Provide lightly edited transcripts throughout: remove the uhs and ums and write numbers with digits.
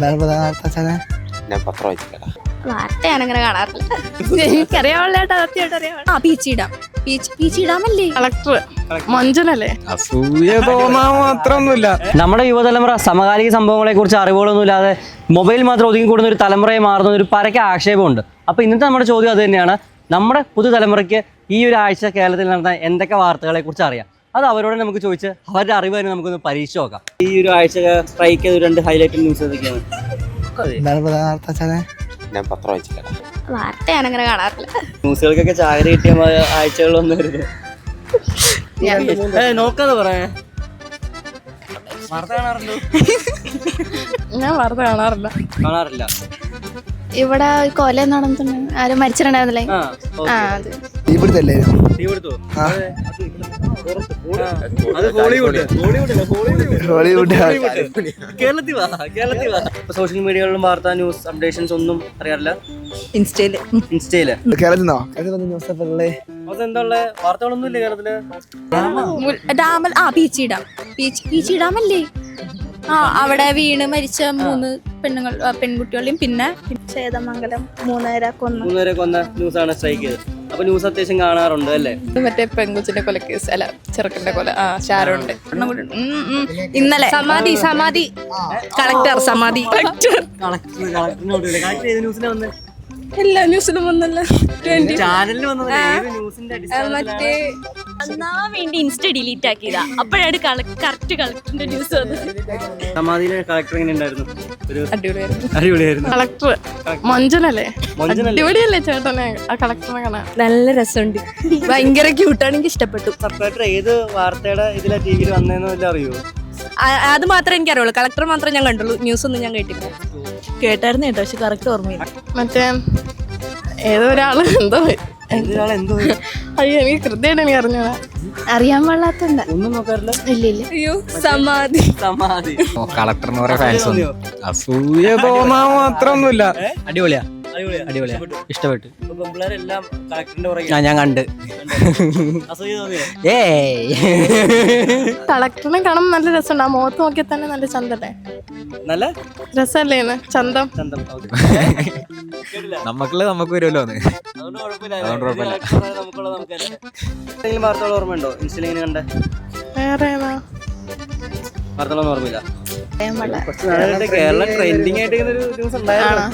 ഞാൻ പത്രം വായിച്ചില്ല. വാർത്ത ഞാനങ്ങനെ കാണാറില്ല. എനിക്കറിയാവുള്ളതായിട്ട് സത്യമായിട്ട് അറിയാം. പീച്ചി ഡാമല്ലേ? കളക്ടർ മഞ്ജുനല്ലേ? അസൂയ തോന്നാൻ മാത്രമൊന്നുമില്ല. നമ്മുടെ യുവതലമുറ സമകാലിക സംഭവങ്ങളെ കുറിച്ച് അറിവുകളൊന്നും ഇല്ലാതെ മൊബൈൽ മാത്രം ഒതുങ്ങിക്കൂടുന്ന ഒരു തലമുറയെ മാറുന്ന ഒരു പരക്കെ ആക്ഷേപമുണ്ട്. അപ്പോൾ ഇന്നത്തെ നമ്മുടെ ചോദ്യം അത് തന്നെയാണ്. നമ്മുടെ പുതുതലമുറയ്ക്ക് ഈ ഒരു ആഴ്ച കേരളത്തിൽ നടന്ന എന്തൊക്കെ വാർത്തകളെ കുറിച്ച് അറിയാം? അത് അവരോട് നമുക്ക് ചോദിച്ച് അവരുടെ അറിവ് തന്നെ നമുക്കൊന്ന് പരീക്ഷ നോക്കാം. ഈ ഒരു ആഴ്ച സ്ട്രൈക്ക് ചെയ്ത 2 ഹൈലൈറ്റ് ന്യൂസ് ഏതൊക്കെയാണ്? ഞാൻ പത്രം വായിച്ചില്ല. വാർത്ത ഞാനങ്ങനെ കാണാറില്ല. ന്യൂസുകൾക്കൊക്കെ ചാകര കിട്ടിയ ആഴ്ചകളൊന്നും വരുന്നത് നോക്കാതെ പറയാ. വാർത്ത കാണാറുണ്ടോ? ഞാൻ വാർത്ത കാണാറില്ല. ഇവിടെ കൊല നടന്നിട്ടുണ്ട്, ആരും മരിച്ചിട്ടുണ്ടായിരുന്നില്ലേ? അത് സോഷ്യൽ മീഡിയകളിലും വാർത്താ ന്യൂസ് അപ്ഡേഷൻസ് ഒന്നും അറിയാറില്ല. ഇൻസ്റ്റയില് അതെന്താ വാർത്തകളൊന്നും ഇല്ല കേരളത്തില്. ഡാമൽ പീച്ചി ഡാമല്ലേ? അവിടെ വീണ് മരിച്ച 3 പെൺകുട്ടികളെയും പിന്നെ ചേതമംഗലം 3 കൊന്ന ന്യൂസാണ് സ്ട്രൈക്ക് ചെയ്തത്. അപ്പൊ ന്യൂസ് അത്യാവശ്യം കാണാറുണ്ട് അല്ലേ? മറ്റേ പെൺകുച്ചിന്റെ കൊലക്കേസ് അല്ല ചെറുക്കന്റെ കൊല ഷാരുണ്ട്. ഇന്നലെ സമാധി കളക്ടർ എല്ലാ ന്യൂസിലും വന്നല്ലോ. മറ്റേ വേണ്ടി ഇൻസ്റ്റ ഡിലീറ്റ് ആക്കിയതാ. അപ്പോഴാണ് കറക്റ്റ് കളക്ടറിന്റെ ന്യൂസ് വന്നത്. സമാധിയിലെ കളക്ടർ എങ്ങനെ ഉണ്ടായിരുന്നു? അടിപൊളിയായിരുന്നു. കളക്ടർ മഞ്ജുനല്ലേ? അടിപൊളിയല്ലേ ചേട്ടനെ ആ കളക്ടറിനെ കാണാൻ? നല്ല രസമുണ്ട്, ഭയങ്കര ക്യൂട്ടാണ്, എനിക്ക് ഇഷ്ടപ്പെട്ടു. സെപ്പറേറ്റർ ഏത് വാർത്തയുടെ ഇതിലെ ടി വിയിൽ വന്നതെന്ന് വല്ല അറിയോ? അത് മാത്രമേ എനിക്കറിയുള്ളൂ. കളക്ടർ മാത്രമേ ഞാൻ കണ്ടുള്ളൂ, ന്യൂസ് ഒന്നും ഞാൻ കേട്ടായിരുന്നു കേട്ടോ, പക്ഷെ കറക്റ്റ് ഓർമ്മയില്ല. മറ്റേ ഏതോ ഒരാള് എന്തോ അയ്യോ എനിക്ക് കൃത്യമായിട്ട് എനിക്ക് അറിഞ്ഞോളാം. അറിയാൻ പാടില്ലാത്തണ്ട ഒന്നും നോക്കാറില്ല. ഇല്ല. അയ്യോ സമാധി കളക്ടർ എന്ന് പറയാൻ ഫാൻസ് അസൂയ തോന്നാൻ മാത്രമൊന്നുമില്ല. അടിപൊളിയാ ഇഷ്ടപ്പെട്ടു. ഞാൻ കണ്ട് കളക്ടറിനെ കാണാൻ നല്ല രസമുണ്ട്. ആ മുഖത്ത് നോക്കിയാൽ തന്നെ നല്ല ചന്തല്ലേ? നല്ല രസല്ലേ ചന്തം? നമുക്കുള്ള നമുക്ക് വരുമല്ലോ. വാർത്തകൾ ഓർമ്മയുണ്ടോ? ഇൻസ്റ്റയിലിങ്ങനെ കണ്ട വേറെ വാർത്തകളൊന്നും ഓർമ്മയില്ല. കേരള ട്രെൻഡിങ് ആയിട്ട് ഒരു ന്യൂസ് ഉണ്ടായിരുന്നു.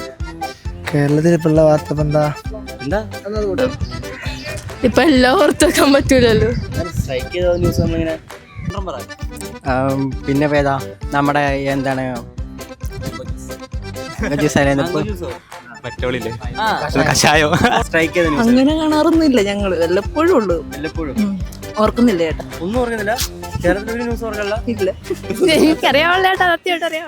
കേരളത്തിൽ ഇപ്പോഴുള്ള വാർത്ത എന്താ? ഇപ്പൊ എല്ലാം ഓർത്ത് വെക്കാൻ പറ്റൂലല്ലോ. സ്ട്രൈക്ക് ചെയ്ത ന്യൂസ് നമ്മളിങ്ങനെ പിന്നെ ഏതാ നമ്മുടെ എന്താണ് കഷായോ സ്ട്രൈക്ക് ചെയ്ത ന്യൂസ് അങ്ങനെ കാണാറൊന്നുമില്ല ഞങ്ങള്, വല്ലപ്പോഴും ഉള്ളു. ഓർക്കുന്നില്ല ചേട്ടാ, ഒന്നും ഓർക്കുന്നില്ല. കേരളത്തിൽ ഒരു ന്യൂസ് ഓർക്കല്ല. ഇല്ല. എനിക്കറിയാവുള്ളതായിട്ട് സത്യമായിട്ട് അറിയാം.